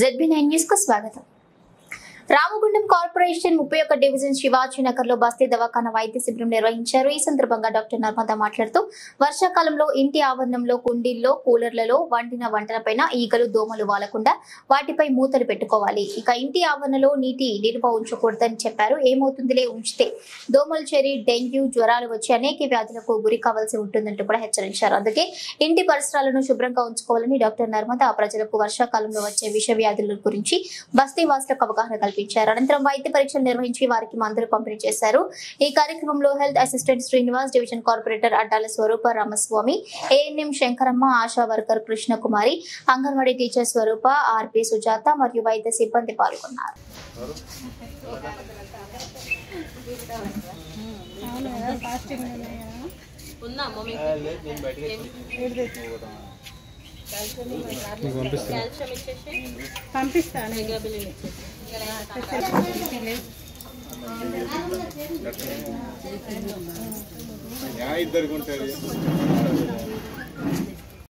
ZB9 news కు స్వాగతం. Ramagundam corporation 31 division Shivaji Nagar లో బస్తీ దవాఖానా వైద్య శిబిరం నిర్వహించారు. ఈ సందర్భంగా డాక్టర్ నర్మదా మాట్లాడుతూ వర్షాకాలంలో ఇంటి ఆవరణంలో కుండీల్లో కూలర్లలో వండిన వంటలపైన ఈగలు దోమలు వాలకుండా వాటిపై మూతలు పెట్టుకోవాలి. ఇక ఇంటి ఆవరణలో నీటి నిల్వ ఉంచకూడదని చెప్పారు. ఏమవుతుందిలే ఉంచితే దోమలు చేరి డెంగ్యూ జ్వరాలు వచ్చి అనేక వ్యాధులకు గురి కావాల్సి ఉంటుందంటూ కూడా హెచ్చరించారు. అందుకే ఇంటి పరిసరాలను శుభ్రంగా ఉంచుకోవాలని డాక్టర్ నర్మదా ప్రజలకు వర్షాకాలంలో వచ్చే విష వ్యాధుల గురించి బస్తీ వాసులకు అవగాహన కల్పించారు. అనంతరం వైద్య పరీక్షలు నిర్వహించి వారికి మందులు పంపిణీ చేశారు. ఈ కార్యక్రమంలో health assistant Srinivas, division corporator Addala Swaroopa Ramaswamy, ANM Shankaramma, Asha worker Krishnakumari, Anganwadi teacher Swaroopa, RP Sujatha మరియు వైద్య సిబ్బంది పాల్గొన్నారు. పంపిస్తాను. ఇద్దరికి ఉంటుంది.